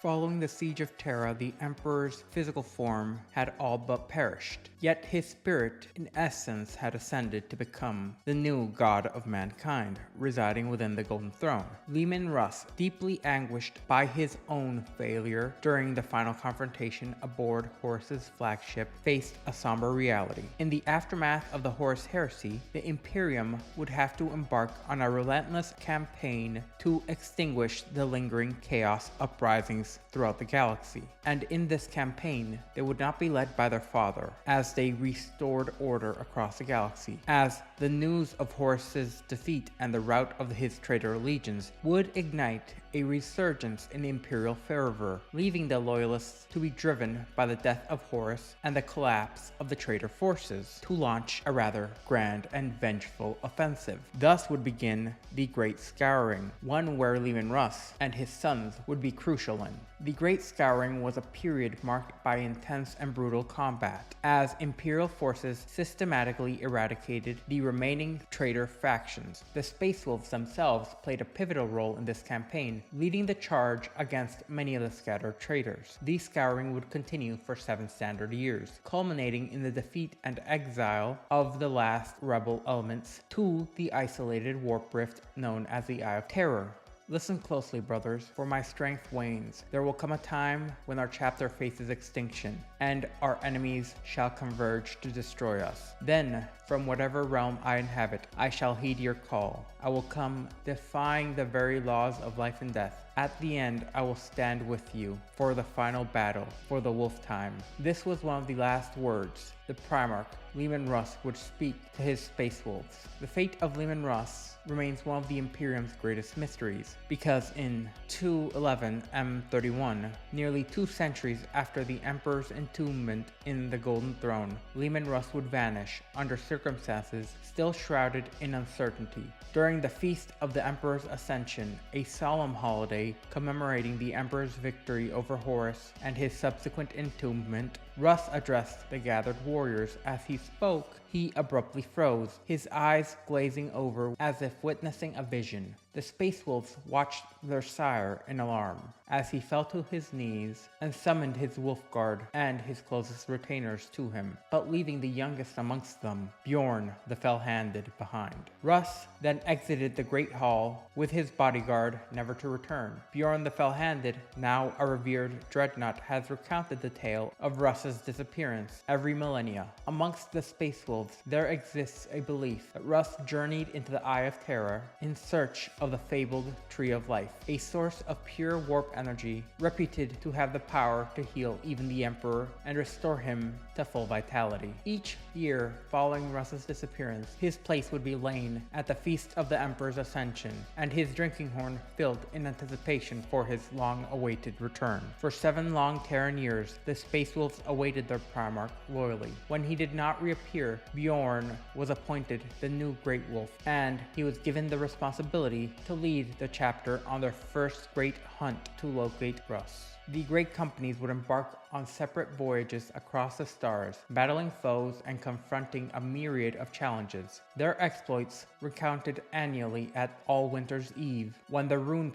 Following the siege of Terra, the Emperor's physical form had all but perished, yet his spirit in essence had ascended to become the new god of mankind, residing within the Golden Throne. Leman Russ, deeply anguished by his own failure during the final confrontation aboard Horus's flagship, faced a somber reality. In the aftermath of the Horus Heresy, the Imperium would have to embark on a relentless campaign to extinguish the lingering chaos uprisings throughout the galaxy. And in this campaign, they would not be led by their father, as they restored order across the galaxy, as the news of Horus's defeat and the rout of his traitor legions would ignite a resurgence in imperial fervor, leaving the loyalists to be driven by the death of Horus and the collapse of the traitor forces to launch a rather grand and vengeful offensive. Thus would begin the Great Scouring, one where Leman Russ and his sons would be crucial in. The Great Scouring was a period marked by intense and brutal combat, as imperial forces systematically eradicated the remaining traitor factions. The Space Wolves themselves played a pivotal role in this campaign, leading the charge against many of the scattered traitors. The Scouring would continue for 7 standard years, culminating in the defeat and exile of the last rebel elements to the isolated warp rift known as the Eye of Terror. Listen closely, brothers, for my strength wanes. There will come a time when our chapter faces extinction, and our enemies shall converge to destroy us. Then, from whatever realm I inhabit, I shall heed your call. I will come defying the very laws of life and death. At the end, I will stand with you for the final battle, for the Wolftime. This was one of the last words the Primarch, Leman Russ, would speak to his Space Wolves. The fate of Leman Russ remains one of the Imperium's greatest mysteries, because in 211 M31, nearly 2 centuries after the Emperor's entombment in the Golden Throne, Leman Russ would vanish under circumstances still shrouded in uncertainty. During the Feast of the Emperor's Ascension, a solemn holiday commemorating the Emperor's victory over Horus and his subsequent entombment, Russ addressed the gathered warriors. As he spoke, he abruptly froze, his eyes glazing over as if witnessing a vision. The Space Wolves watched their sire in alarm as he fell to his knees and summoned his wolf guard and his closest retainers to him, but leaving the youngest amongst them, Bjorn the Fell-Handed, behind. Russ then exited the Great Hall with his bodyguard, never to return. Bjorn the Fell-Handed, now a revered dreadnought, has recounted the tale of Russ's disappearance every millennia. Amongst the Space Wolves, there exists a belief that Russ journeyed into the Eye of Terror in search of the fabled Tree of Life, a source of pure warp energy reputed to have the power to heal even the Emperor and restore him to full vitality. Each year following Russ's disappearance, his place would be lain at the Feast of the Emperor's Ascension, and his drinking horn filled in anticipation for his long-awaited return. For 7 long Terran years, the Space Wolves awaited their Primarch loyally. When he did not reappear, Bjorn was appointed the new Great Wolf, and he was given the responsibility to lead the chapter on their first great hunt to locate Russ. The great companies would embark on separate voyages across the stars, battling foes and confronting a myriad of challenges. Their exploits recounted annually at All Winter's Eve, when the rune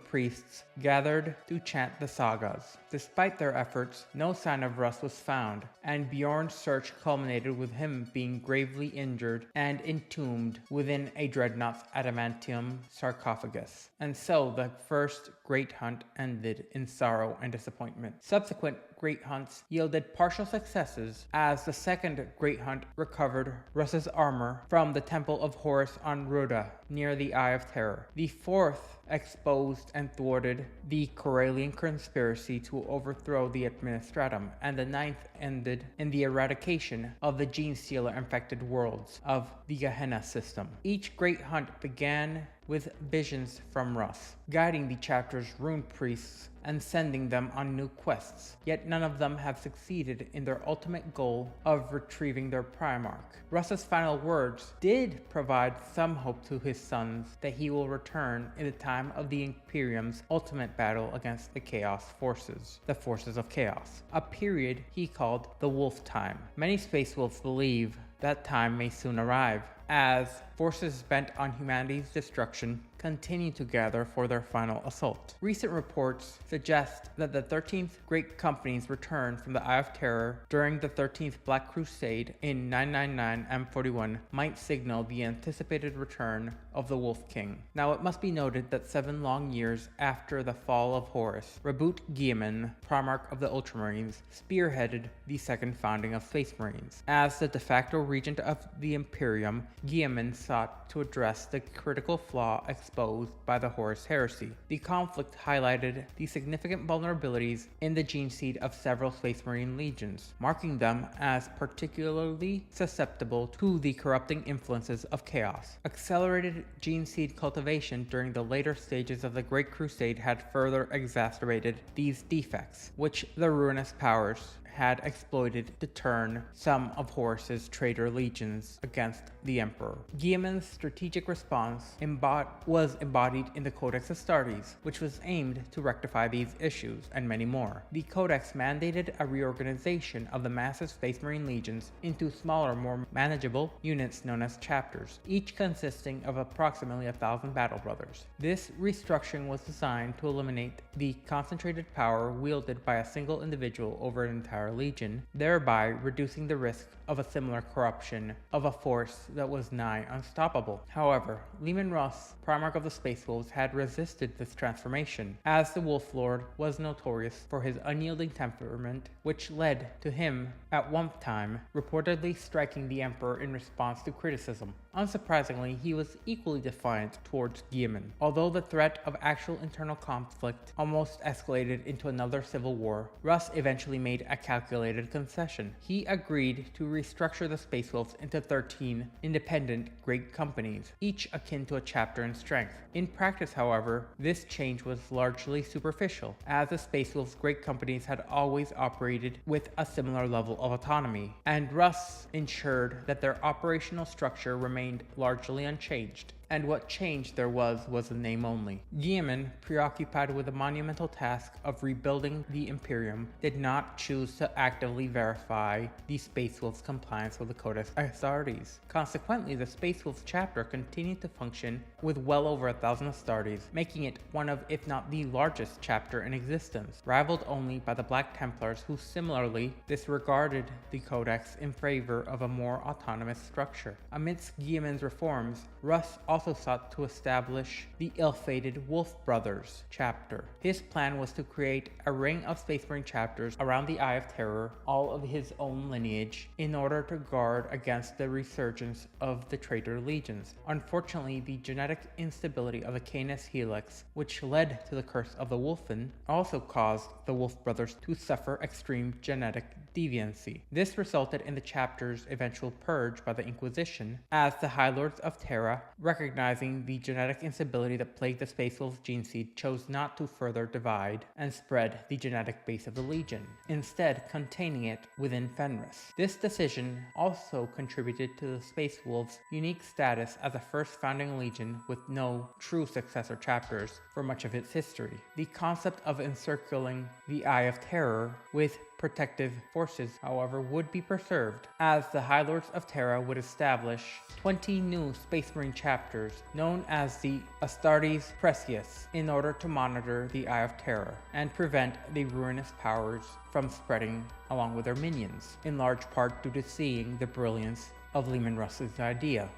priests gathered to chant the sagas. Despite their efforts, no sign of Russ was found, and Bjorn's search culminated with him being gravely injured and entombed within a dreadnought's adamantium sarcophagus. And so the first great hunt ended in sorrow and disappointment. Subsequent great hunts yielded partial successes, as the second great hunt recovered Russ's armor from the Temple of Horus on Rhoda, near the Eye of Terror. The fourth exposed and thwarted the Corellian conspiracy to overthrow the Administratum, and the ninth ended in the eradication of the gene-stealer infected worlds of the Gehenna system. Each great hunt began with visions from Russ, guiding the chapter's rune priests and sending them on new quests, yet none of them have succeeded in their ultimate goal of retrieving their Primarch. Russ's final words did provide some hope to his sons that he will return in the time of the Imperium's ultimate battle against the Chaos forces, the forces of Chaos, a period he called the Wolftime. Many Space Wolves believe that time may soon arrive, as forces bent on humanity's destruction continue to gather for their final assault. Recent reports suggest that the 13th Great Company's return from the Eye of Terror during the 13th Black Crusade in 999 M41 might signal the anticipated return of the Wolf King. Now, it must be noted that 7 long years after the fall of Horus, Roboute Guilliman, Primarch of the Ultramarines, spearheaded the second founding of Space Marines. As the de facto regent of the Imperium, Guilliman sought to address the critical flaw exposed by the Horus Heresy. The conflict highlighted the significant vulnerabilities in the gene seed of several Space Marine legions, marking them as particularly susceptible to the corrupting influences of chaos. Accelerated gene seed cultivation during the later stages of the Great Crusade had further exacerbated these defects, which the ruinous powers had exploited to turn some of Horus's traitor legions against the Emperor. Guilliman's strategic response was embodied in the Codex Astartes, which was aimed to rectify these issues and many more. The Codex mandated a reorganization of the massive Space Marine legions into smaller, more manageable units known as chapters, each consisting of approximately 1,000 battle brothers. This restructuring was designed to eliminate the concentrated power wielded by a single individual over an entire legion, thereby reducing the risk of a similar corruption of a force that was nigh unstoppable. However, Leman Russ, Primarch of the Space Wolves, had resisted this transformation, as the Wolf Lord was notorious for his unyielding temperament, which led to him, at one time, reportedly striking the Emperor in response to criticism. Unsurprisingly, he was equally defiant towards Guilliman. Although the threat of actual internal conflict almost escalated into another civil war, Russ eventually made a calculated concession. He agreed to restructure the Space Wolves into 13 independent Great Companies, each akin to a chapter in strength. In practice, however, this change was largely superficial, as the Space Wolves' Great Companies had always operated with a similar level of autonomy, and Russ ensured that their operational structure remained largely unchanged. And what change there was the name only. Guilliman, preoccupied with the monumental task of rebuilding the Imperium, did not choose to actively verify the Space Wolves' compliance with the Codex Astartes. Consequently, the Space Wolves chapter continued to function with well over 1,000 Astartes, making it one of, if not the largest chapter in existence, rivaled only by the Black Templars, who similarly disregarded the Codex in favor of a more autonomous structure. Amidst Guilliman's reforms, Russ also sought to establish the ill-fated Wolf Brothers chapter. His plan was to create a ring of Space Marine chapters around the Eye of Terror, all of his own lineage, in order to guard against the resurgence of the traitor legions. Unfortunately, the genetic instability of the Canis Helix, which led to the curse of the Wolfen, also caused the Wolf Brothers to suffer extreme genetic deviancy. This resulted in the chapter's eventual purge by the Inquisition, as the High Lords of Terra, recognizing the genetic instability that plagued the Space Wolves gene seed, chose not to further divide and spread the genetic base of the Legion, instead containing it within Fenris. This decision also contributed to the Space Wolves' unique status as a first founding Legion with no true successor chapters for much of its history. The concept of encircling the Eye of Terror with protective forces, however, would be preserved, as the High Lords of Terra would establish 20 new Space Marine chapters known as the Astartes Precious in order to monitor the Eye of Terror and prevent the ruinous powers from spreading along with their minions, in large part due to seeing the brilliance of Leman Russ's idea.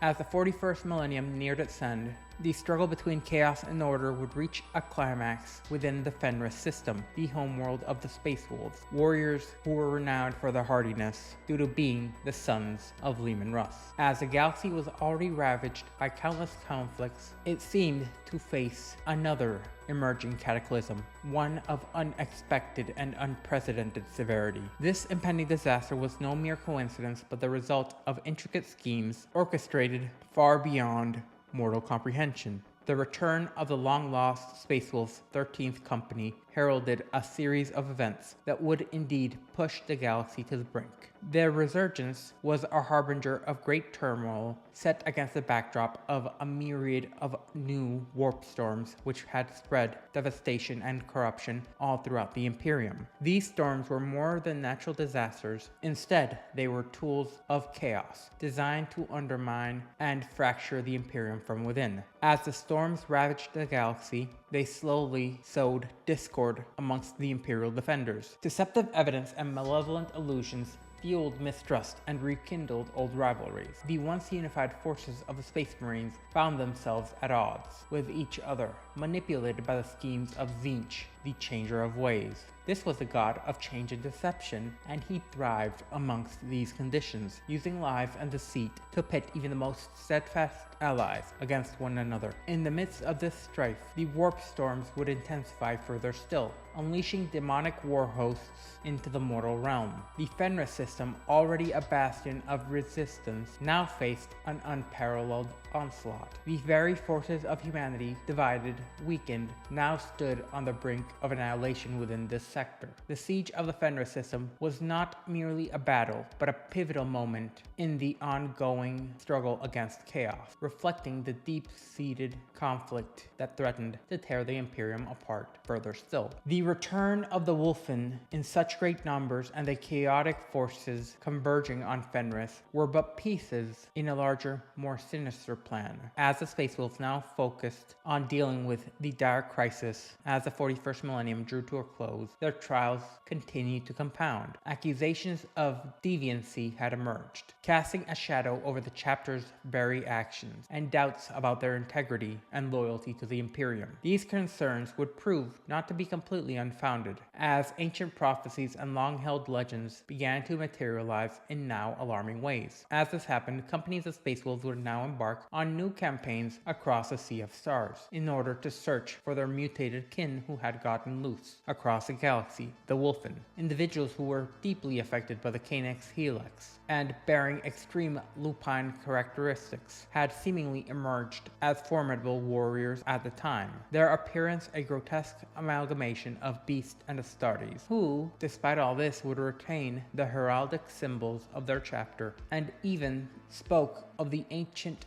As the 41st millennium neared its end, the struggle between chaos and order would reach a climax within the Fenris system, the homeworld of the Space Wolves, warriors who were renowned for their hardiness due to being the sons of Leman Russ. As the galaxy was already ravaged by countless conflicts, it seemed to face another emerging cataclysm, one of unexpected and unprecedented severity. This impending disaster was no mere coincidence, but the result of intricate schemes orchestrated far beyond mortal comprehension. The return of the long-lost Space Wolves 13th Company heralded a series of events that would indeed push the galaxy to the brink. Their resurgence was a harbinger of great turmoil set against the backdrop of a myriad of new warp storms which had spread devastation and corruption all throughout the Imperium. These storms were more than natural disasters. Instead, they were tools of chaos, designed to undermine and fracture the Imperium from within. As the storms ravaged the galaxy, they slowly sowed discord amongst the Imperial defenders. Deceptive evidence and malevolent illusions fueled mistrust and rekindled old rivalries. The once unified forces of the Space Marines found themselves at odds with each other, manipulated by the schemes of Tzeentch, the Changer of Ways. This was the god of change and deception, and he thrived amongst these conditions, using lies and deceit to pit even the most steadfast allies against one another. In the midst of this strife, the warp storms would intensify further still, unleashing demonic war hosts into the mortal realm. The Fenris system, already a bastion of resistance, now faced an unparalleled onslaught. The very forces of humanity, divided, weakened, now stood on the brink of annihilation within this sector. The siege of the Fenris system was not merely a battle, but a pivotal moment in the ongoing struggle against chaos, reflecting the deep-seated conflict that threatened to tear the Imperium apart further still. The return of the Wolfen in such great numbers and the chaotic forces converging on Fenris were but pieces in a larger, more sinister plan. As the Space Wolves now focused on dealing with the dire crisis as the 41st millennium drew to a close, their trials continued to compound. Accusations of deviancy had emerged, casting a shadow over the chapter's very actions, and doubts about their integrity and loyalty to the Imperium. These concerns would prove not to be completely unfounded, as ancient prophecies and long-held legends began to materialize in now alarming ways. As this happened, companies of Space Wolves would now embark on new campaigns across a sea of stars, in order to search for their mutated kin who had gotten loose across the galaxy, the Wolfen. Individuals who were deeply affected by the Canex Helix and bearing extreme lupine characteristics had seemingly emerged as formidable warriors at the time, their appearance a grotesque amalgamation of Beast and Astartes, who, despite all this, would retain the heraldic symbols of their chapter and even spoke of the ancient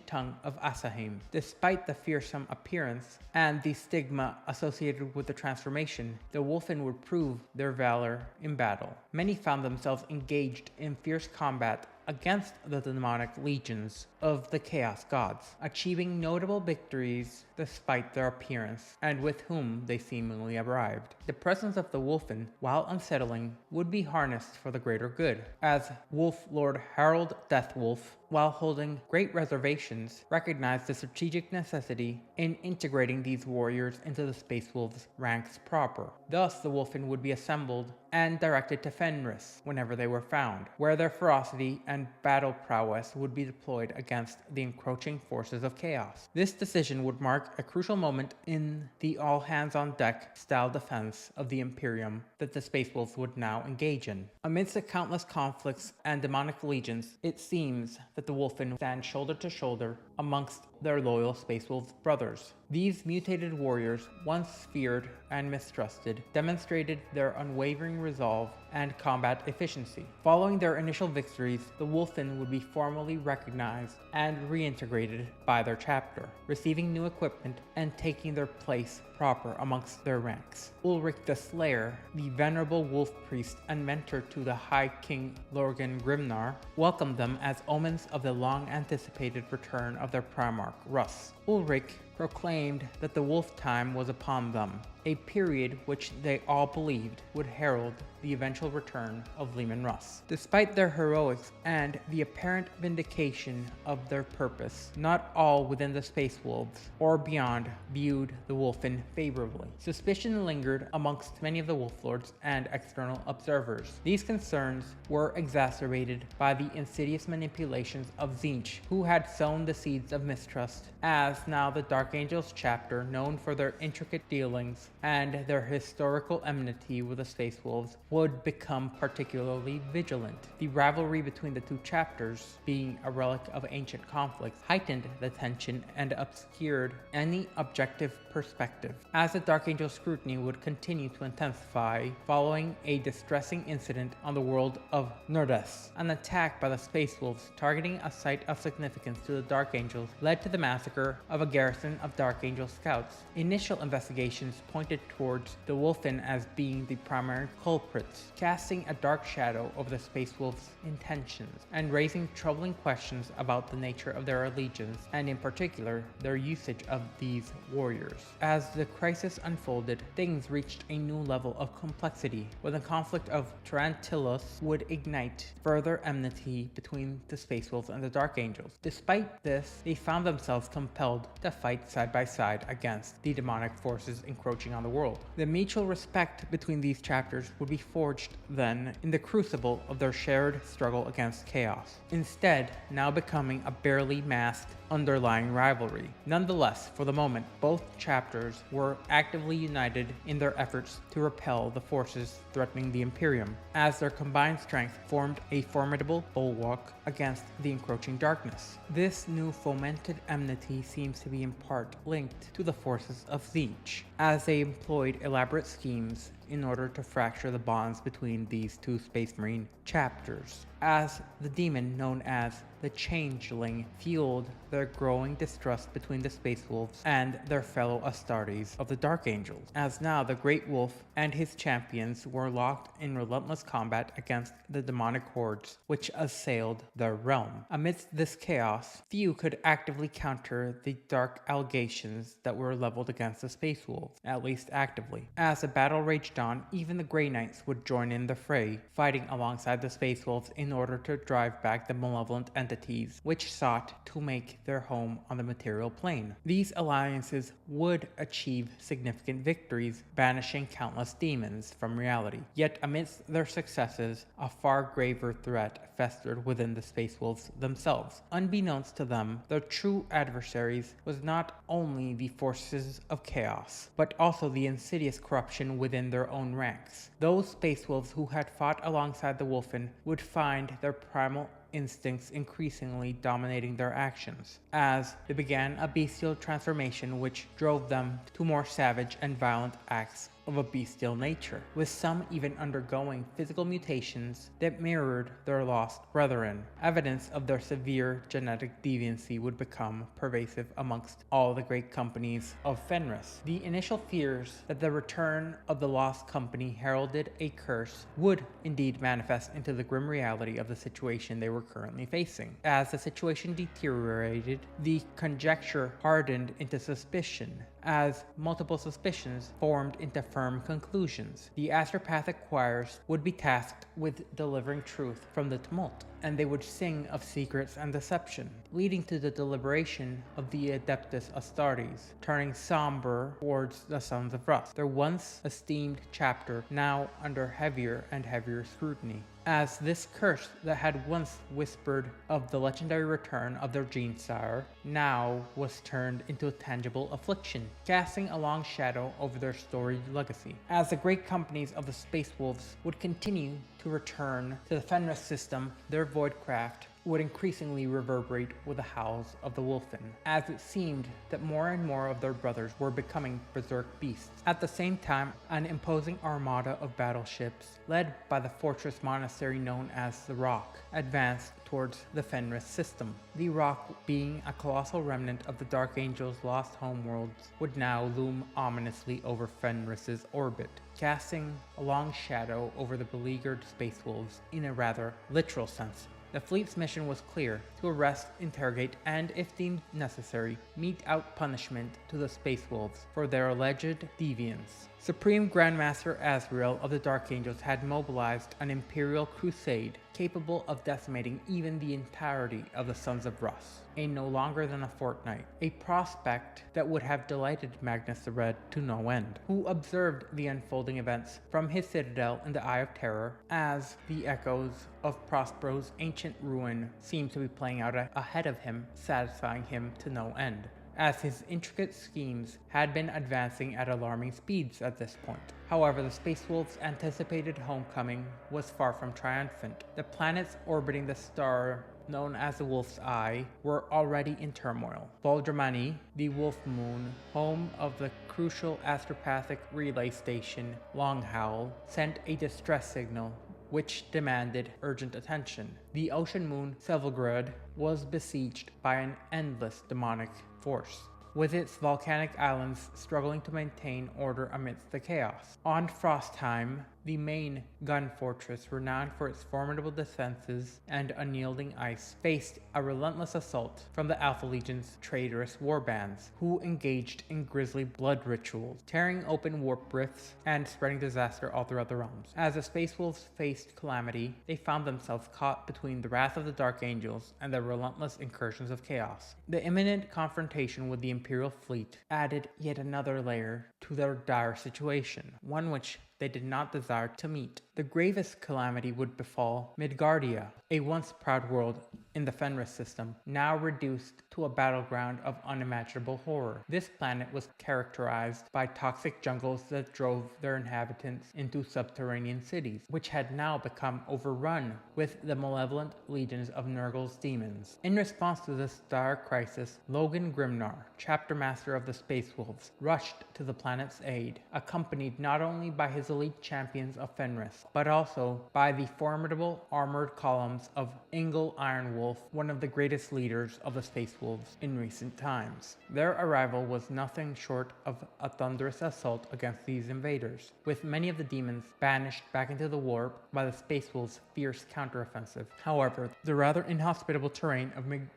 tongue of Asaheim. Despite the fearsome appearance and the stigma associated with the transformation, the Wolfen would prove their valor in battle. Many found themselves engaged in fierce combat against the demonic legions of the Chaos Gods, achieving notable victories despite their appearance and with whom they seemingly arrived. The presence of the Wolfen, while unsettling, would be harnessed for the greater good, as Wolf Lord Harold Deathwolf, while holding great reservations, recognized the strategic necessity in integrating these warriors into the Space Wolves' ranks proper. Thus, the Wolfen would be assembled and directed to Fenris whenever they were found, where their ferocity and battle prowess would be deployed against the encroaching forces of chaos. This decision would mark a crucial moment in the all-hands-on-deck style defense of the Imperium that the Space Wolves would now engage in. Amidst the countless conflicts and demonic legions, it seems that the Wolfen stand shoulder to shoulder amongst their loyal Space Wolves brothers. These mutated warriors, once feared and mistrusted, demonstrated their unwavering resolve and combat efficiency. Following their initial victories, the Wolfen would be formally recognized and reintegrated by their chapter, receiving new equipment and taking their place proper amongst their ranks. Ulrich the Slayer, the venerable wolf priest and mentor to the High King Logan Grimnar, welcomed them as omens of the long-anticipated return of their Primarch Russ. Ulrich proclaimed that the Wolftime was upon them, a period which they all believed would herald the eventual return of Leman Russ. Despite their heroics and the apparent vindication of their purpose, not all within the Space Wolves or beyond viewed the Wolfen favorably. Suspicion lingered amongst many of the Wolf Lords and external observers. These concerns were exacerbated by the insidious manipulations of Tzeentch, who had sown the seeds of mistrust, as now the dark Dark Angels chapter, known for their intricate dealings and their historical enmity with the Space Wolves, would become particularly vigilant. The rivalry between the two chapters, being a relic of ancient conflicts, heightened the tension and obscured any objective perspective. As the Dark Angel scrutiny would continue to intensify following a distressing incident on the world of Nordus, an attack by the Space Wolves targeting a site of significance to the Dark Angels led to the massacre of a garrison of Dark Angel scouts. Initial investigations pointed towards the Wolfen as being the primary culprits, casting a dark shadow over the Space Wolves' intentions and raising troubling questions about the nature of their allegiance and in particular their usage of these warriors. As the crisis unfolded, things reached a new level of complexity, where the conflict of Tarantilos would ignite further enmity between the Space Wolves and the Dark Angels. Despite this, they found themselves compelled to fight side by side against the demonic forces encroaching on the world. The mutual respect between these chapters would be forged then in the crucible of their shared struggle against chaos, instead now becoming a barely masked underlying rivalry. Nonetheless, for the moment, both chapters were actively united in their efforts to repel the forces threatening the Imperium, as their combined strength formed a formidable bulwark against the encroaching darkness. This new fomented enmity seems to be in part linked to the forces of Siege, as they employed elaborate schemes in order to fracture the bonds between these two Space Marine chapters, as the demon known as the Changeling fueled their growing distrust between the Space Wolves and their fellow Astartes of the Dark Angels, as now the Great Wolf and his champions were locked in relentless combat against the demonic hordes which assailed their realm. Amidst this chaos, few could actively counter the dark allegations that were leveled against the Space Wolves, at least actively. As the battle raged on, even the Grey Knights would join in the fray, fighting alongside the Space Wolves in order to drive back the malevolent entities which sought to make their home on the material plane. These alliances would achieve significant victories, banishing countless demons from reality. Yet amidst their successes, a far graver threat festered within the Space Wolves themselves. Unbeknownst to them, their true adversaries was not only the forces of chaos, but also the insidious corruption within their own ranks. Those Space Wolves who had fought alongside the Wolfen would find their primal instincts increasingly dominating their actions, as they began a bestial transformation which drove them to more savage and violent acts of a bestial nature, with some even undergoing physical mutations that mirrored their lost brethren. Evidence of their severe genetic deviancy would become pervasive amongst all the great companies of Fenris. The initial fears that the return of the lost company heralded a curse would indeed manifest into the grim reality of the situation they were currently facing. As the situation deteriorated, the conjecture hardened into suspicion, as multiple suspicions formed into firm conclusions. The astropathic choirs would be tasked with delivering truth from the tumult, and they would sing of secrets and deception, leading to the deliberation of the Adeptus Astartes, turning somber towards the Sons of Russ, their once esteemed chapter now under heavier and heavier scrutiny, as this curse that had once whispered of the legendary return of their Gene-sire now was turned into a tangible affliction, casting a long shadow over their storied legacy. As the great companies of the Space Wolves would continue to return to the Fenris system, their voidcraft would increasingly reverberate with the howls of the Wolfen, as it seemed that more and more of their brothers were becoming berserk beasts. At the same time, an imposing armada of battleships, led by the fortress monastery known as the Rock, advanced towards the Fenris system. The Rock, being a colossal remnant of the Dark Angel's lost homeworlds, would now loom ominously over Fenris's orbit, casting a long shadow over the beleaguered Space Wolves in a rather literal sense. The fleet's mission was clear: to arrest, interrogate, and, if deemed necessary, mete out punishment to the Space Wolves for their alleged deviance. Supreme Grandmaster Azrael of the Dark Angels had mobilized an Imperial crusade capable of decimating even the entirety of the Sons of Russ in no longer than a fortnight, a prospect that would have delighted Magnus the Red to no end, who observed the unfolding events from his citadel in the Eye of Terror, as the echoes of Prospero's ancient ruin seemed to be playing out ahead of him, satisfying him to no end. as his intricate schemes had been advancing at alarming speeds at this point. However, the Space Wolves' anticipated homecoming was far from triumphant. The planets orbiting the star known as the Wolf's Eye were already in turmoil. Voldramani, the Wolf Moon, home of the crucial astropathic relay station Longhowl, sent a distress signal which demanded urgent attention. The ocean moon Sevelgrud was besieged by an endless demonic force, with its volcanic islands struggling to maintain order amidst the chaos. On Frostheim, the main gun fortress, renowned for its formidable defenses and unyielding ice, faced a relentless assault from the Alpha Legion's traitorous warbands, who engaged in grisly blood rituals, tearing open warp rifts and spreading disaster all throughout the realms. As the Space Wolves faced calamity, they found themselves caught between the wrath of the Dark Angels and the relentless incursions of chaos. The imminent confrontation with the Imperial fleet added yet another layer to their dire situation, one which they did not desire to meet. The gravest calamity would befall Midgardia, a once proud world in the Fenris system, now reduced to a battleground of unimaginable horror. This planet was characterized by toxic jungles that drove their inhabitants into subterranean cities, which had now become overrun with the malevolent legions of Nurgle's demons. In response to this dire crisis, Logan Grimnar, chapter master of the Space Wolves, rushed to the planet's aid, accompanied not only by his elite champions of Fenris, but also by the formidable armored columns of Ingel Ironwolf, one of the greatest leaders of the Space Wolves in recent times. Their arrival was nothing short of a thunderous assault against these invaders, with many of the demons banished back into the warp by the Space Wolves' fierce counteroffensive. However, the rather inhospitable terrain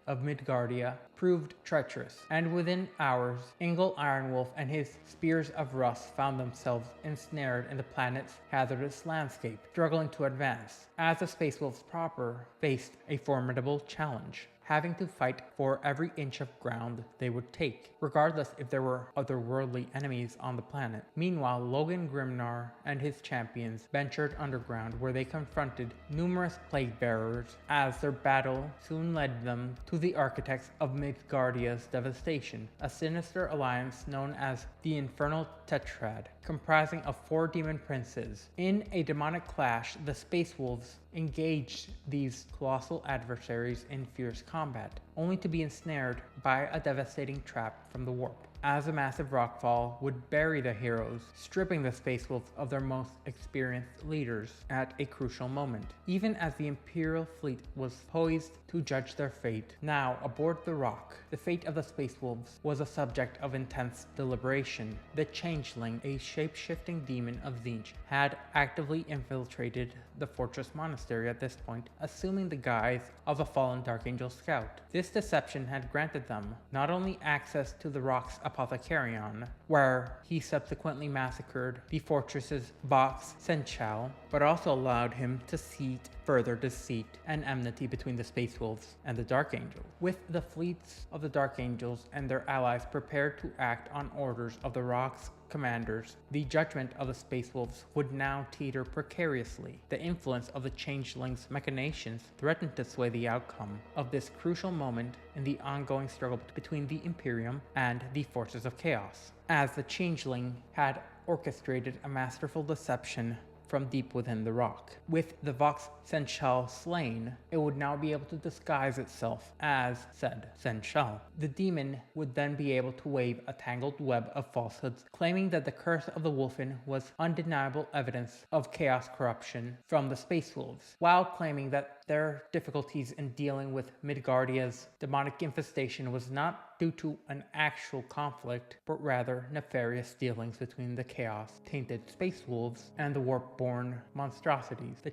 of Midgardia proved treacherous, and within hours, Ingel Ironwolf and his Spears of Rust found themselves ensnared in the planet's hazardous landscape, struggling to advance, as the Space Wolves proper faced a formidable challenge, having to fight for every inch of ground they would take, regardless if there were otherworldly enemies on the planet. Meanwhile, Logan Grimnar and his champions ventured underground, where they confronted numerous plague bearers, as their battle soon led them to the architects of Midgardia's devastation, a sinister alliance known as the Infernal Tetrad, comprising of 4 demon princes. In a demonic clash, the Space Wolves engaged these colossal adversaries in fierce combat, only to be ensnared by a devastating trap from the warp, as a massive rockfall would bury the heroes, stripping the Space Wolves of their most experienced leaders at a crucial moment. Even as the Imperial fleet was poised to judge their fate, now aboard the Rock, the fate of the Space Wolves was a subject of intense deliberation. The Changeling, a shape-shifting demon of Tzeentch, had actively infiltrated the Fortress Monastery at this point, assuming the guise of a fallen Dark Angel scout. This deception had granted them not only access to the Rock's Apothecarion, where he subsequently massacred the fortress's Vox Senchal, but also allowed him to seed further deceit and enmity between the Space Wolves and the Dark Angel. With the fleets of the Dark Angels and their allies prepared to act on orders of the Rock's commanders, the judgment of the Space Wolves would now teeter precariously. The influence of the Changeling's machinations threatened to sway the outcome of this crucial moment in the ongoing struggle between the Imperium and the forces of chaos, as the Changeling had orchestrated a masterful deception from deep within the Rock. With the Vox Senchal slain, it would now be able to disguise itself as said Senchal. The demon would then be able to wave a tangled web of falsehoods, claiming that the curse of the Wolfen was undeniable evidence of chaos corruption from the Space Wolves, while claiming that their difficulties in dealing with Midgardia's demonic infestation was not due to an actual conflict, but rather nefarious dealings between the chaos-tainted Space Wolves and the warp-born monstrosities. The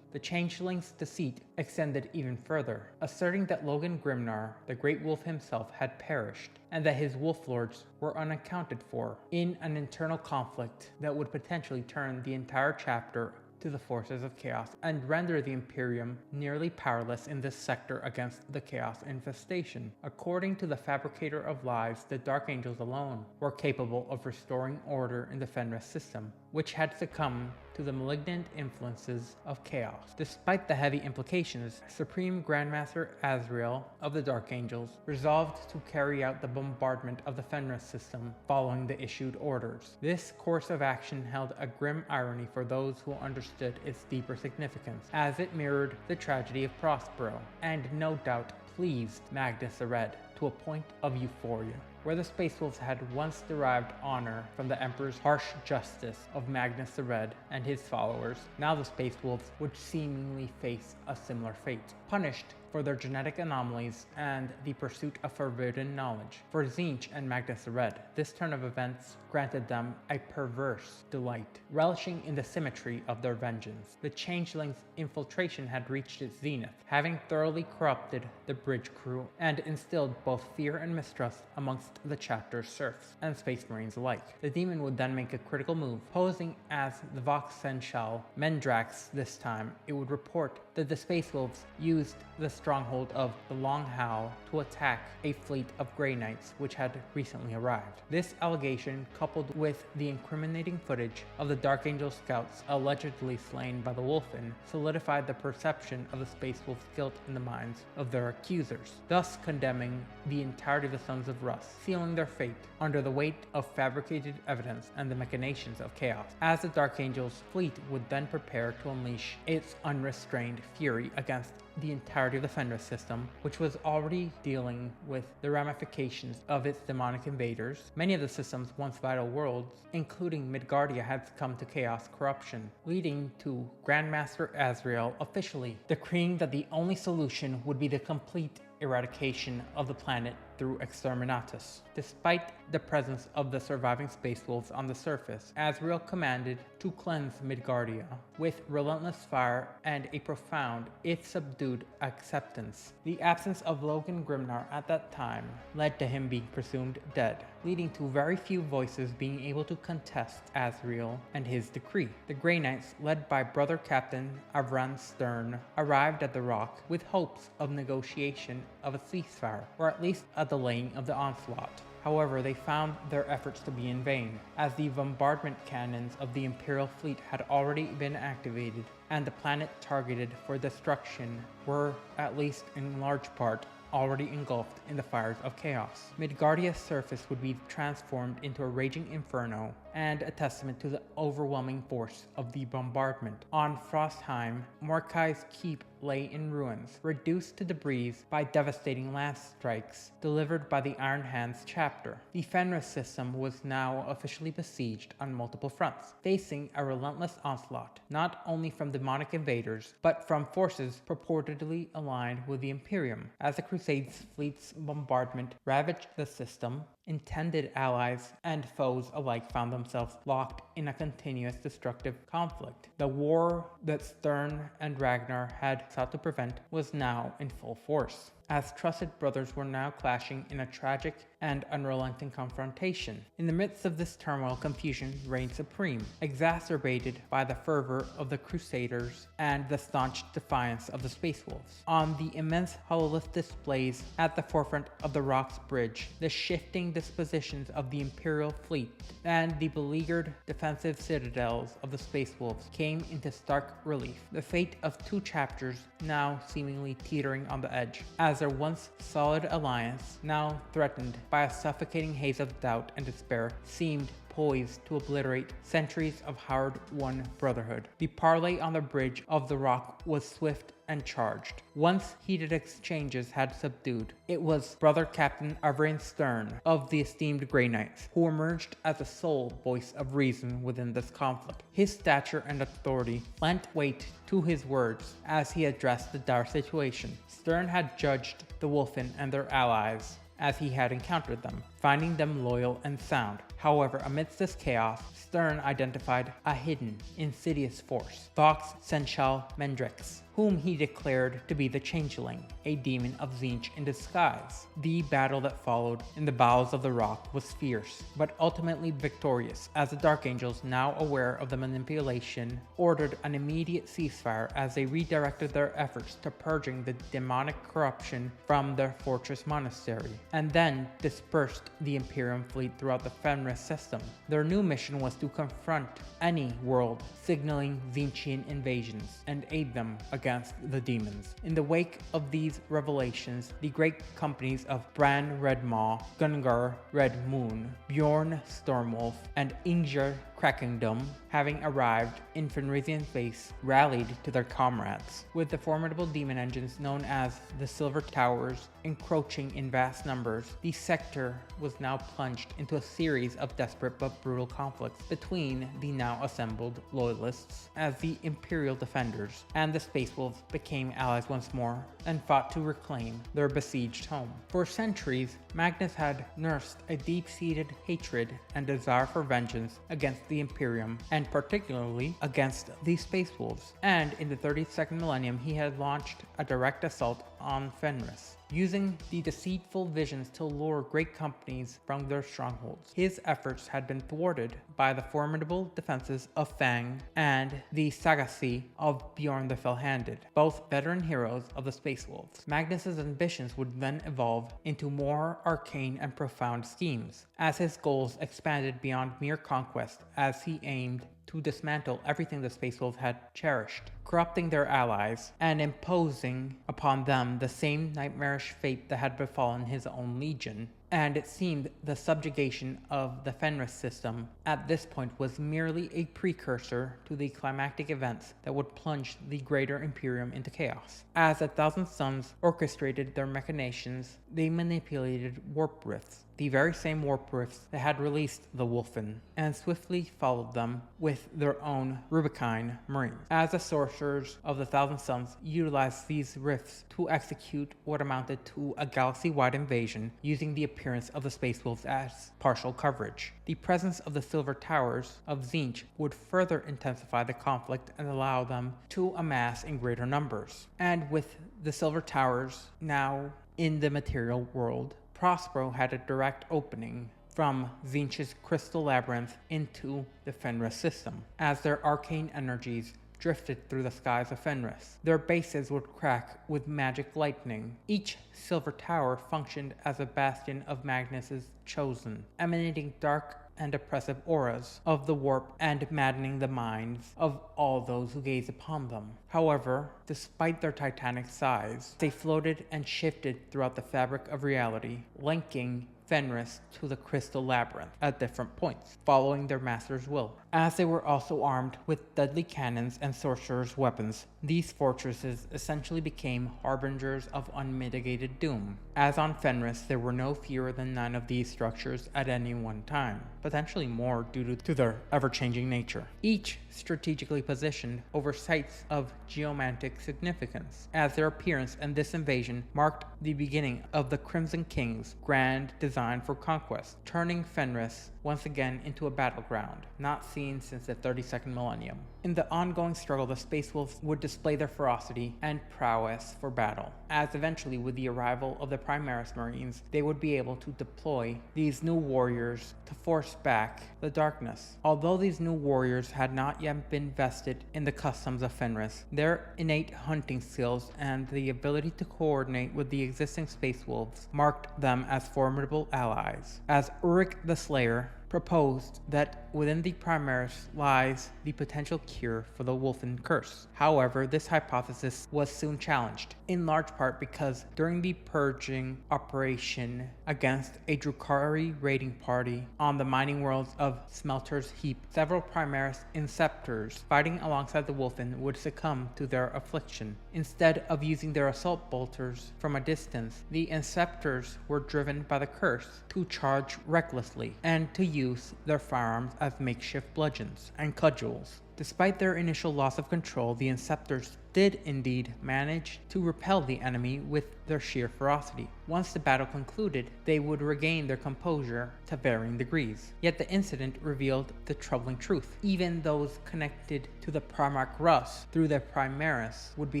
Changeling's deceit extended even further, asserting that Logan Grimnar, the Great Wolf himself, had perished, and that his Wolf Lords were unaccounted for in an internal conflict that would potentially turn the entire chapter to the forces of chaos and render the Imperium nearly powerless in this sector against the chaos infestation. According to the Fabricator of Lies, the Dark Angels alone were capable of restoring order in the Fenris system, which had succumbed to the malignant influences of chaos. Despite the heavy implications, Supreme Grandmaster Azrael of the Dark Angels resolved to carry out the bombardment of the Fenris system following the issued orders. This course of action held a grim irony for those who understood its deeper significance, as it mirrored the tragedy of Prospero, and no doubt pleased Magnus the Red to a point of euphoria. Where the Space Wolves had once derived honor from the Emperor's harsh justice of Magnus the Red and his followers, now the Space Wolves would seemingly face a similar fate, punished for their genetic anomalies and the pursuit of forbidden knowledge. For Tzeentch and Magnus the Red, this turn of events granted them a perverse delight, relishing in the symmetry of their vengeance. The Changeling's infiltration had reached its zenith, having thoroughly corrupted the bridge crew and instilled both fear and mistrust amongst the chapter's serfs and Space Marines alike. The demon would then make a critical move, posing as the Vox Sensual Mendrax. This time, it would report that the Space Wolves used the stronghold of the Long Howl to attack a fleet of Grey Knights which had recently arrived. This allegation, coupled with the incriminating footage of the Dark Angel scouts allegedly slain by the Wolfen, solidified the perception of the Space Wolves' guilt in the minds of their accusers, thus condemning the entirety of the Sons of Russ, sealing their fate under the weight of fabricated evidence and the machinations of chaos. As the Dark Angel's fleet would then prepare to unleash its unrestrained fury against the entirety of the Fenris system, which was already dealing with the ramifications of its demonic invaders. Many of the system's once vital worlds, including Midgardia, had succumbed to chaos corruption, leading to Grandmaster Azrael officially decreeing that the only solution would be the complete eradication of the planet through exterminatus. Despite the presence of the surviving Space Wolves on the surface, Azrael commanded to cleanse Midgardia with relentless fire and a profound, if subdued, acceptance. The absence of Logan Grimnar at that time led to him being presumed dead, leading to very few voices being able to contest Azrael and his decree. The Grey Knights, led by Brother Captain Avran Stern, arrived at the Rock with hopes of negotiation of a ceasefire, or at least a delaying of the onslaught. However, they found their efforts to be in vain, as the bombardment cannons of the Imperial fleet had already been activated, and the planet targeted for destruction were, at least in large part, already engulfed in the fires of chaos. Midgardia's surface would be transformed into a raging inferno and a testament to the overwhelming force of the bombardment. On Frostheim, Morkai's keep lay in ruins, reduced to debris by devastating lance strikes delivered by the Iron Hands chapter. The Fenris system was now officially besieged on multiple fronts, facing a relentless onslaught, not only from demonic invaders, but from forces purportedly aligned with the Imperium. As the Crusade's fleet's bombardment ravaged the system, intended allies and foes alike found themselves locked in a continuous destructive conflict. The war that Stern and Ragnar had sought to prevent was now in full force, as trusted brothers were now clashing in a tragic and unrelenting confrontation. In the midst of this turmoil, confusion reigned supreme, exacerbated by the fervor of the Crusaders and the staunch defiance of the Space Wolves. On the immense hololith displays at the forefront of the Rock's Bridge, the shifting dispositions of the Imperial fleet and the beleaguered defensive citadels of the Space Wolves came into stark relief. The fate of two chapters now seemingly teetering on the edge, as their once solid alliance, now threatened by a suffocating haze of doubt and despair, seemed poised to obliterate centuries of hard-won brotherhood. The parley on the bridge of the Rock was swift and charged. Once heated exchanges had subdued, it was Brother Captain Avran Stern of the esteemed Grey Knights who emerged as the sole voice of reason within this conflict. His stature and authority lent weight to his words as he addressed the dire situation. Stern had judged the Wolfen and their allies as he had encountered them, finding them loyal and sound. However, amidst this chaos, Stern identified a hidden, insidious force, Vox Sensual Mendrax, whom he declared to be the Changeling, a demon of Tzeentch in disguise. The battle that followed in the bowels of the Rock was fierce, but ultimately victorious, as the Dark Angels, now aware of the manipulation, ordered an immediate ceasefire as they redirected their efforts to purging the demonic corruption from their fortress monastery, and then dispersed the Imperium fleet throughout the Fenris system. Their new mission was to confront any world signaling Tzeentchian invasions and aid them against the demons. In the wake of these revelations, the great companies of Bran Redmaw, Gungar Red Moon, Bjorn Stormwolf, and Ingjar Krakendom, having arrived in Fenrisian space, rallied to their comrades. With the formidable demon engines known as the Silver Towers encroaching in vast numbers, the sector was now plunged into a series of desperate but brutal conflicts between the now assembled loyalists as the Imperial defenders and the Space Wolves became allies once more and fought to reclaim their besieged home. For centuries, Magnus had nursed a deep-seated hatred and desire for vengeance against the Imperium, and particularly against the Space Wolves, and in the 32nd millennium he had launched a direct assault on Fenris, using the deceitful visions to lure great companies from their strongholds. His efforts had been thwarted by the formidable defenses of Fang and the sagacy of Bjorn the Fell-Handed, both veteran heroes of the Space Wolves. Magnus's ambitions would then evolve into more arcane and profound schemes, as his goals expanded beyond mere conquest as he aimed to dismantle everything the Space Wolves had cherished, corrupting their allies and imposing upon them the same nightmarish fate that had befallen his own legion. And it seemed the subjugation of the Fenris system at this point was merely a precursor to the climactic events that would plunge the greater Imperium into chaos. As the Thousand Sons orchestrated their machinations, they manipulated warp rifts, the very same warp rifts that had released the Wolfen, and swiftly followed them with their own Roboute Marines. As the sorcerers of the Thousand Sons utilized these rifts to execute what amounted to a galaxy-wide invasion using the appearance of the Space Wolves as partial coverage. The presence of the Silver Towers of Tzeentch would further intensify the conflict and allow them to amass in greater numbers. And with the Silver Towers now in the material world, Prospero had a direct opening from Tzeentch's crystal labyrinth into the Fenris system, as their arcane energies drifted through the skies of Fenris. Their bases would crack with magic lightning. Each silver tower functioned as a bastion of Magnus's chosen, emanating dark and oppressive auras of the warp and maddening the minds of all those who gaze upon them. However, despite their titanic size, they floated and shifted throughout the fabric of reality, linking Fenris to the crystal labyrinth at different points, following their master's will. As they were also armed with deadly cannons and sorcerer's weapons, these fortresses essentially became harbingers of unmitigated doom. As on Fenris, there were no fewer than 9 of these structures at any one time, potentially more due to their ever-changing nature. Each strategically positioned over sites of geomantic significance, as their appearance and this invasion marked the beginning of the Crimson King's grand design for conquest, turning Fenris once again into a battleground, not seen since the 32nd millennium. In the ongoing struggle, the Space Wolves would display their ferocity and prowess for battle, as eventually with the arrival of the Primaris Marines, they would be able to deploy these new warriors to force back the darkness. Although these new warriors had not yet been vested in the customs of Fenris, their innate hunting skills and the ability to coordinate with the existing Space Wolves marked them as formidable allies, as Ulrich the Slayer proposed that within the Primaris lies the potential cure for the Wolfen curse. However, this hypothesis was soon challenged, in large part because during the purging operation against a Drukhari raiding party on the mining worlds of Smelter's Heap, several Primaris Inceptors fighting alongside the Wolfen would succumb to their affliction. Instead of using their assault bolters from a distance, the Inceptors were driven by the curse to charge recklessly and to use their firearms as makeshift bludgeons and cudgels. Despite their initial loss of control, the Inceptors did indeed manage to repel the enemy with their sheer ferocity. Once the battle concluded, they would regain their composure to varying degrees. Yet the incident revealed the troubling truth. Even those connected to the Primarch Russ through their Primaris would be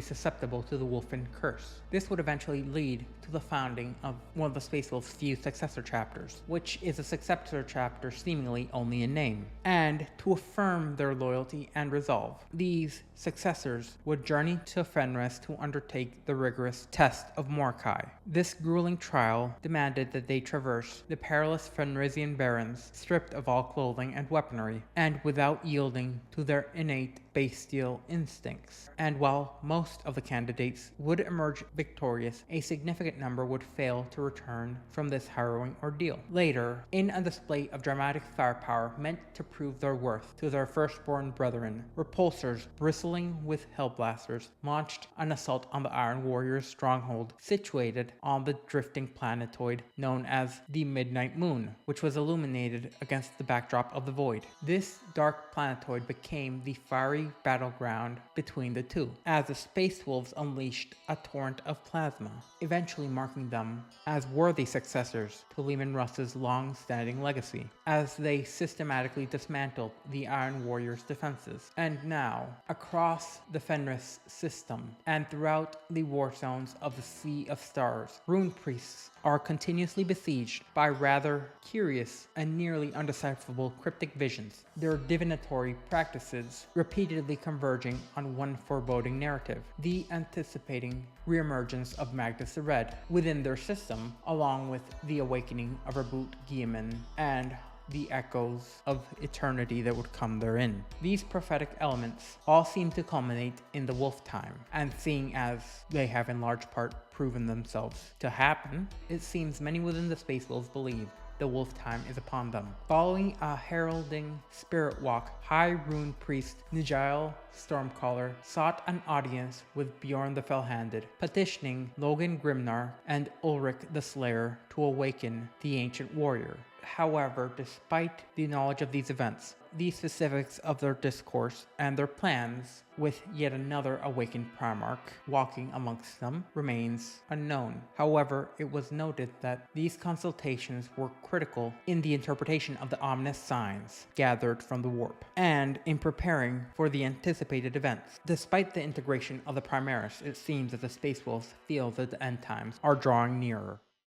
susceptible to the Wolfen curse. This would eventually lead to the founding of one of the Space Wolves' few successor chapters, which is a successor chapter seemingly only in name. And to affirm their loyalty humility and resolve. These successors would journey to Fenris to undertake the rigorous test of Mordecai. This grueling trial demanded that they traverse the perilous Fenrisian barrens, stripped of all clothing and weaponry, and without yielding to their innate bestial instincts. And while most of the candidates would emerge victorious, a significant number would fail to return from this harrowing ordeal. Later, in a display of dramatic firepower meant to prove their worth to their firstborn brethren, repulsors bristling with hellblasters launched an assault on the Iron Warriors' stronghold situated on the drifting planetoid known as the Midnight Moon, which was illuminated against the backdrop of the void. This dark planetoid became the fiery battleground between the two, as the Space Wolves unleashed a torrent of plasma, eventually marking them as worthy successors to Leman Russ's long-standing legacy, as they systematically dismantled the Iron Warriors' defenses. And now, across the Fenris system and throughout the war zones of the Sea of Stars, rune priests are continuously besieged by rather curious and nearly undecipherable cryptic visions, their divinatory practices repeatedly converging on one foreboding narrative: the anticipating reemergence of Magnus the Red within their system, along with the awakening of Roboute Guilliman and the echoes of eternity that would come therein. These prophetic elements all seem to culminate in the Wolftime, and seeing as they have in large part proven themselves to happen, it seems many within the Space Wolves believe the Wolftime is upon them. Following a heralding spirit walk, High Rune Priest Nigel Stormcaller sought an audience with Bjorn the Fell-Handed, petitioning Logan Grimnar and Ulrich the Slayer to awaken the ancient warrior. However, despite the knowledge of these events, the specifics of their discourse and their plans with yet another awakened Primarch walking amongst them remains unknown. However, it was noted that these consultations were critical in the interpretation of the ominous signs gathered from the warp, and in preparing for the anticipated events. Despite the integration of the Primaris, it seems that the Space Wolves feel that the end times are drawing nearer.